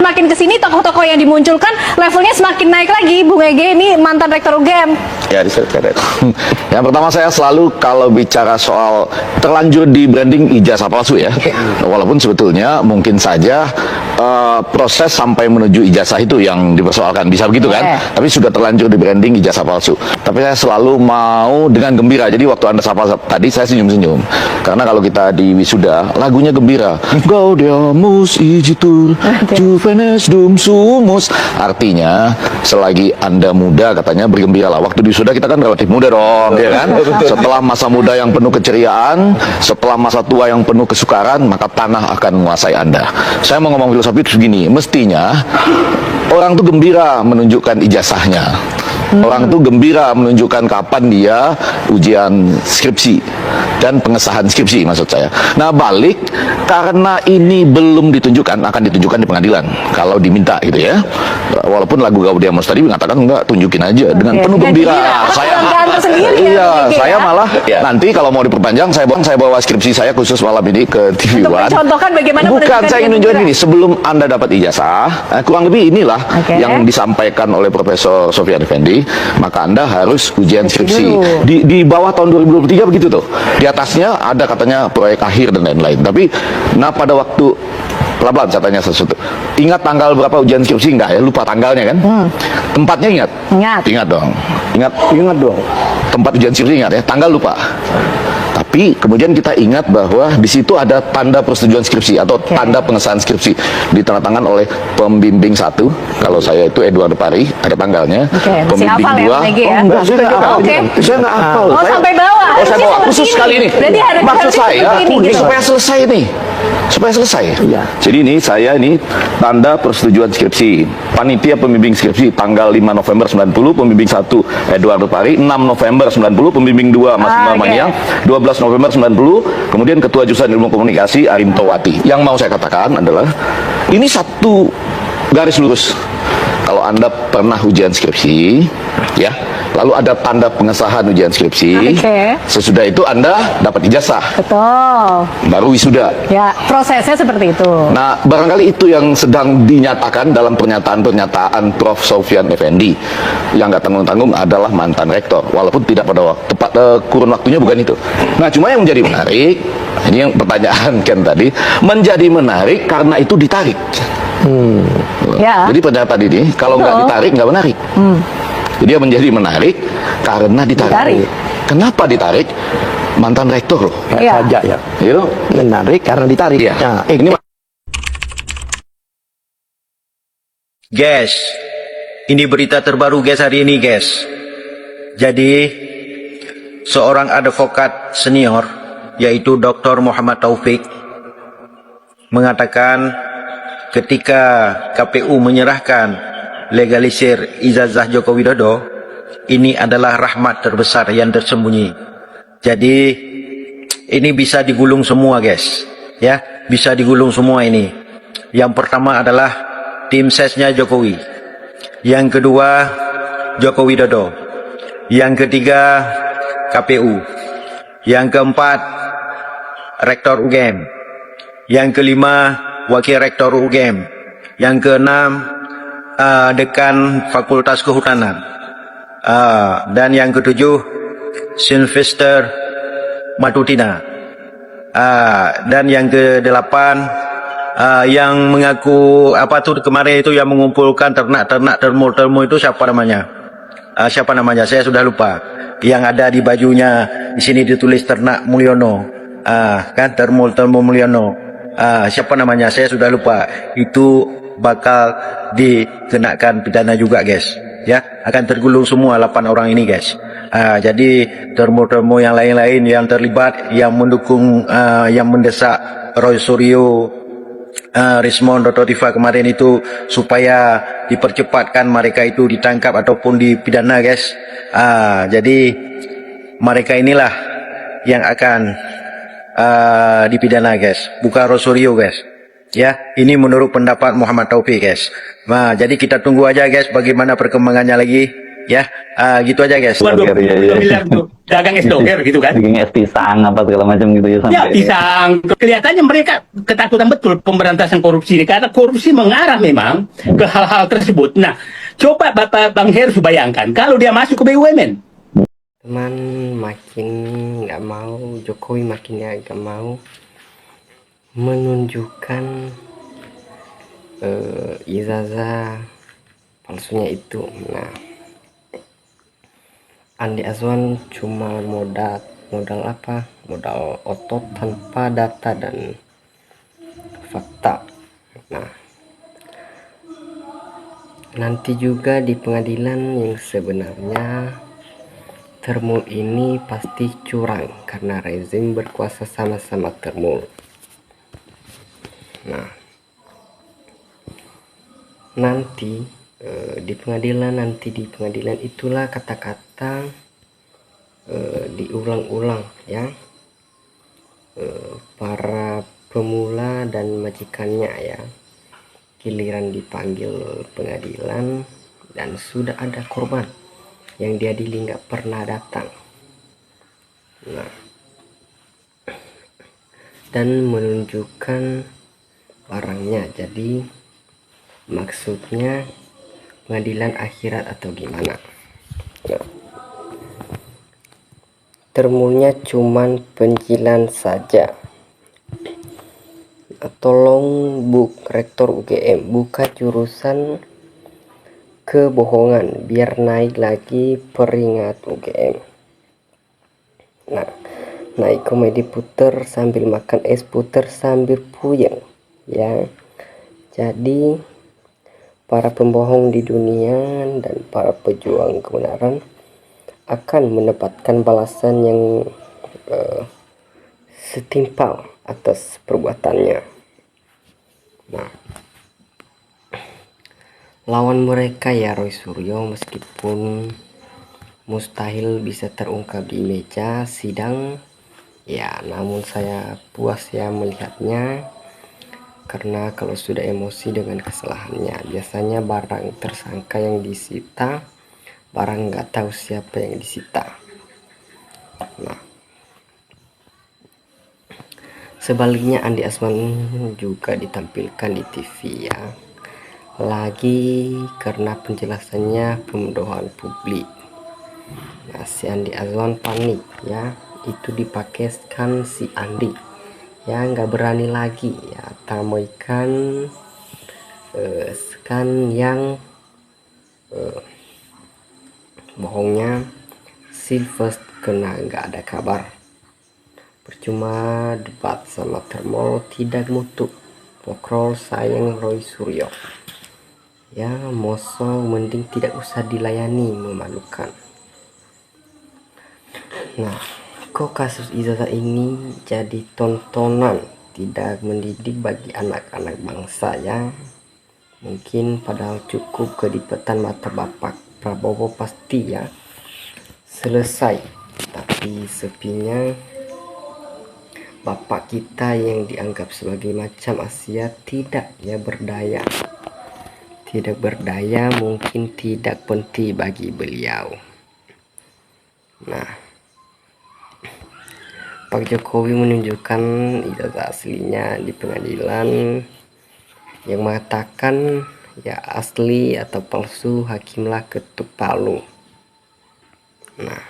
semakin kesini tokoh-tokoh yang dimunculkan levelnya semakin naik lagi. Bung Ege ini mantan rektor UGM. Ya, yang pertama saya selalu kalau bicara soal terlanjur di branding ijazah palsu ya. Walaupun sebetulnya mungkin saja proses sampai menuju ijazah itu yang dipersoalkan, bisa begitu kan? Tapi sudah terlanjur di branding ijazah palsu. Tapi saya selalu mau dengan gembira. Jadi waktu Anda sapa tadi saya senyum-senyum. Karena kalau kita di wisuda, lagunya gembira. Gaudeamus igitur, juvenes dum sumus. Artinya, selagi Anda muda katanya bergembiralah. Waktu di wisuda kita kan relatif muda dong, ya kan? Setelah masa muda yang penuh keceriaan, setelah masa tua yang penuh kesukaran, maka tanah akan menguasai Anda. Saya mau ngomong filosofi itu segini, mestinya orang tuh gembira menunjukkan ijazahnya. Orang tuh gembira menunjukkan kapan dia ujian skripsi dan pengesahan skripsi maksud saya. Nah balik, karena ini belum ditunjukkan, akan ditunjukkan di pengadilan kalau diminta gitu ya. Walaupun lagu Gaudeamus tadi mengatakan enggak, tunjukin aja dengan penuh gembira. Saya malah nanti kalau mau diperpanjang saya bawa skripsi saya khusus malam ini ke TV One. Contohkan bagaimana bukan saya ingin nunjukin ini, sebelum Anda dapat ijazah, kurang lebih inilah yang disampaikan oleh Profesor Sofyan Effendi, maka Anda harus ujian skripsi. Di bawah tahun 2023 begitu tuh. Di atasnya ada katanya proyek akhir dan lain-lain. Tapi nah pada waktu pelan-pelan saya tanya sesuatu. Ingat tanggal berapa ujian skripsi enggak ya? Lupa tanggalnya kan? Tempatnya ingat? Ingat dong. Ingat dong. Tempat ujian skripsi ingat ya? Tanggal lupa. Tapi kemudian kita ingat bahwa di situ ada tanda persetujuan skripsi atau tanda pengesahan skripsi ditandatangan oleh pembimbing 1. Kalau saya itu Edward Pari, ada tanggalnya. Pembimbing 2. Saya nggak hafal. Oh, sampai bawah. Saya bawa khusus kali ini. Maksud saya supaya selesai nih. Supaya selesai. Jadi ini saya ini tanda persetujuan skripsi. Panitia pembimbing skripsi tanggal 5 November 90, pembimbing 1 Edward Pari, 6 November 90, pembimbing 2 Mas Maniang, 12 November 90, kemudian Ketua Jurusan Ilmu Komunikasi Arimtowati. Yang mau saya katakan adalah ini satu garis lurus. Kalau Anda pernah ujian skripsi, ya, lalu ada tanda pengesahan ujian skripsi, sesudah itu Anda dapat ijazah. Betul. Baru wisuda. Ya, prosesnya seperti itu. Nah, barangkali itu yang sedang dinyatakan dalam pernyataan-pernyataan Prof. Sofyan Effendi, yang nggak tanggung-tanggung adalah mantan rektor, walaupun tidak pada tepat kurun waktunya bukan itu. Nah, cuma yang menjadi menarik, ini yang pertanyaan Ken tadi, menjadi menarik karena itu ditarik. Jadi pernyataan ini kalau nggak ditarik nggak menarik. Jadi dia menjadi menarik karena ditarik. Kenapa ditarik? Mantan rektor loh. Saja ya. Itu menarik karena ditarik. Nah, ini guys, ini berita terbaru guys hari ini guys. Jadi seorang advokat senior yaitu Dr. Muhammad Taufik mengatakan ketika KPU menyerahkan legalisir ijazah Joko Widodo, ini adalah rahmat terbesar yang tersembunyi. Jadi ini bisa digulung semua guys, ya, bisa digulung semua ini. Yang pertama adalah tim sesnya Jokowi, yang kedua Joko Widodo, yang ketiga KPU, yang keempat Rektor UGM, yang kelima Wakil Rektor UGM, yang keenam Dekan Fakultas Kehutanan, dan yang ketujuh Sylvester Matutina, dan yang kedelapan yang mengaku apa tuh kemarin itu yang mengumpulkan ternak-ternak termul-termul itu siapa namanya? Saya sudah lupa. Yang ada di bajunya di sini ditulis Ternak Mulyono, kan termul Mulyono. Siapa namanya? Saya sudah lupa. Itu bakal dikenakan pidana juga, guys. Ya, akan tergulung semua 8 orang ini, guys. Jadi termo-termo yang lain-lain yang terlibat, yang mendukung, yang mendesak Roy Suryo, Rismon Rototifa kemarin itu supaya dipercepatkan mereka itu ditangkap ataupun dipidana, guys. Jadi mereka inilah yang akan dipidana, guys, bukan Rosario, guys. Ya, ini menurut pendapat Muhammad Taufik, guys. Nah, jadi kita tunggu aja, guys, bagaimana perkembangannya lagi. Ya, gitu aja guys. Waduh, Doger, iya. 2 miliar tuh dagang es doger gitu kan. Bikin es pisang apa segala macam gitu ya Ya sampai. pisang. Kelihatannya mereka ketakutan betul pemberantasan korupsi ini karena korupsi mengarah memang ke hal-hal tersebut. Nah, coba Bapak Bang Heru bayangkan kalau dia masuk ke BUMN. Teman makin nggak mau, Jokowi makin nggak mau menunjukkan ijazah palsunya itu. Nah, Andi Azwan cuma modal apa? Modal otot tanpa data dan fakta. Nah, nanti juga di pengadilan yang sebenarnya Termul ini pasti curang karena rezim berkuasa sama-sama Termul. Nah, nanti di pengadilan itulah kata-kata diulang-ulang ya, para pemula dan majikannya ya, giliran dipanggil pengadilan dan sudah ada korban yang diadili nggak pernah datang. Nah, dan menunjukkan barangnya, jadi maksudnya pengadilan akhirat atau gimana. Nah, Termulnya cuman penjilan saja. Tolong Rektor UGM buka jurusan kebohongan biar naik lagi peringkat UGM. Nah, naik komedi puter sambil makan es, puter sambil puyeng ya. Jadi para pembohong di dunia dan para pejuang kebenaran akan mendapatkan balasan yang setimpal atas perbuatannya. Nah, lawan mereka ya Roy Suryo, meskipun mustahil bisa terungkap di meja sidang ya, namun saya puas ya melihatnya, karena kalau sudah emosi dengan kesalahannya, biasanya barang tersangka yang disita, barang nggak tahu siapa yang disita. Nah, sebaliknya Andi Azwan juga ditampilkan di TV ya, lagi karena penjelasannya pemedohan publik. Nah, si Andi Azwan panik ya, itu dipakaikan si Andi ya, nggak berani lagi ya tamaikan kan yang bohongnya. Silvest kena nggak ada kabar, percuma debat sama Termol tidak mutu, pokrol sayang Roy Suryo ya, mosok mending tidak usah dilayani, memalukan. Nah, kok kasus ijazah ini jadi tontonan tidak mendidik bagi anak-anak bangsa ya. Mungkin padahal cukup kedipetan mata Bapak Prabowo pasti ya selesai, tapi sepinya Bapak kita yang dianggap sebagai macam Asia tidak ya berdaya. Tidak berdaya, mungkin tidak penting bagi beliau. Nah, Pak Jokowi menunjukkan ijazah aslinya di pengadilan yang mengatakan ya asli atau palsu hakimlah ketuk palu. Nah,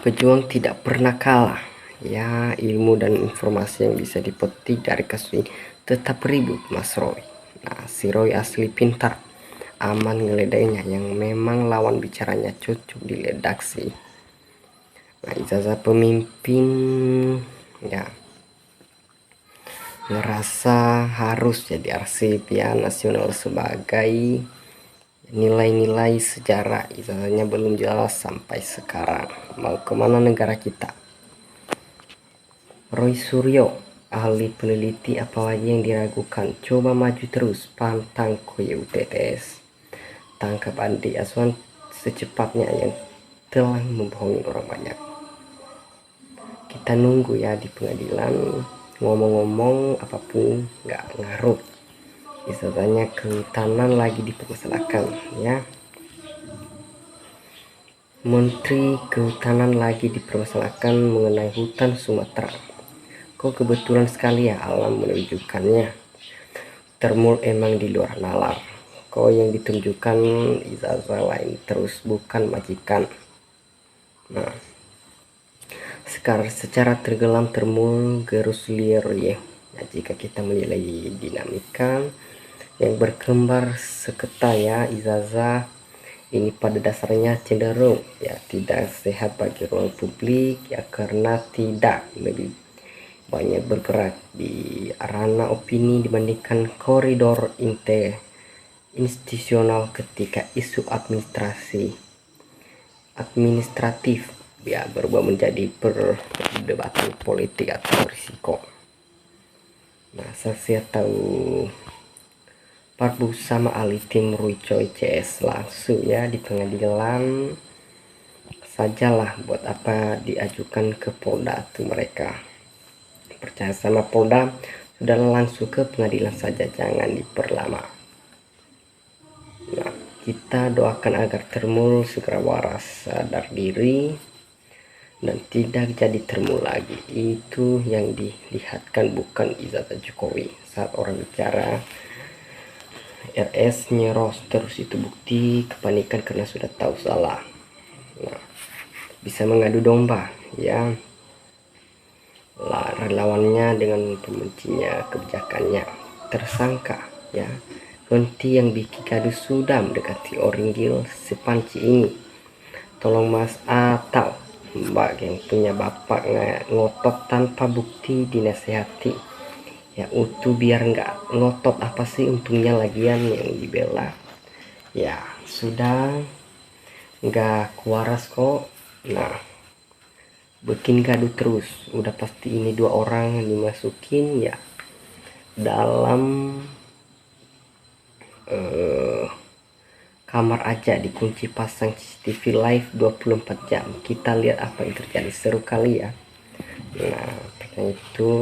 pejuang tidak pernah kalah ya, ilmu dan informasi yang bisa dipetik dari kasus ini tetap ribut Mas Roy. Nah, si Roy asli pintar, aman ngeledainya, yang memang lawan bicaranya cocok diledak sih. Nah, ijazah pemimpin ya, ngerasa harus jadi arsip ya nasional sebagai nilai-nilai sejarah. Ijazahnya belum jelas sampai sekarang mau kemana negara kita. Roy Suryo, ahli peneliti apalagi yang diragukan, coba maju terus, pantang koyo UTS, tangkap Andi Azwan secepatnya yang telah membohongi orang banyak. Kita nunggu ya di pengadilan, ngomong-ngomong apapun nggak ngaruh, ijazahnya kehutanan lagi dipermasalahkan ya. Menteri Kehutanan lagi dipermasalahkan mengenai hutan Sumatera. Kok kebetulan sekali ya alam menunjukkannya. Termul emang di luar nalar. Kok yang ditunjukkan ijazah lain terus bukan majikan. Nah, sekarang secara tergelam termul gerus liar ya. Nah, jika kita menilai dinamika yang berkembar seketa ya, ijazah ini pada dasarnya cenderung ya tidak sehat bagi ruang publik ya, karena tidak lebih banyak bergerak di ranah opini dibandingkan koridor institusional ketika isu administratif ya berubah menjadi perdebatan politik atau risiko. Nah, saya tahu Parbu sama ahli tim Rui Choi CS langsung ya di pengadilan sajalah, buat apa diajukan ke Polda tuh mereka. Percaya sama Polda, sudah langsung ke pengadilan saja, jangan diperlama. Nah, kita doakan agar termul segera waras, sadar diri, dan tidak jadi termul lagi. Itu yang dilihatkan, bukan ijazah Jokowi. Saat orang bicara RS nyeros terus, itu bukti kepanikan karena sudah tahu salah. Nah, bisa mengadu domba ya lah relawannya dengan pembencinya kebijakannya, tersangka ya Konti yang bikin gaduh sudah mendekati Oringgil sepanci ini. Tolong mas atau mbak yang punya bapak ngotot tanpa bukti dinasehati ya, utuh biar nggak ngotot, apa sih untungnya lagian yang dibela ya, sudah nggak kuaras kok. Nah, bikin gaduh terus, udah pasti ini dua orang yang dimasukin ya dalam kamar aja, dikunci, pasang CCTV live 24 jam, kita lihat apa yang terjadi. Seru kali ya. Nah, itu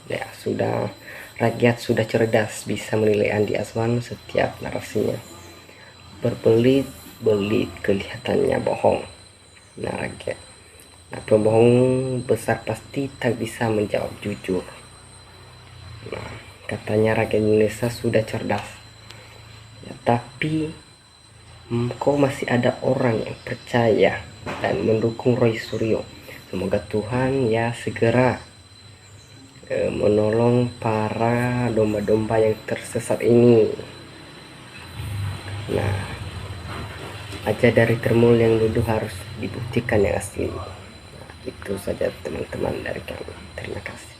ya sudah, rakyat sudah cerdas, bisa menilai Andi Azwan setiap narasinya. Berbelit-belit kelihatannya bohong. Nah, rakyat, nah, pembohong besar pasti tak bisa menjawab jujur. Nah, katanya rakyat Indonesia sudah cerdas ya, tapi kok masih ada orang yang percaya dan mendukung Roy Suryo. Semoga Tuhan ya segera menolong para domba-domba yang tersesat ini. Nah, aja dari termul yang duduk harus dibuktikan yang asli. Nah, itu saja teman-teman dari kami. Terima kasih.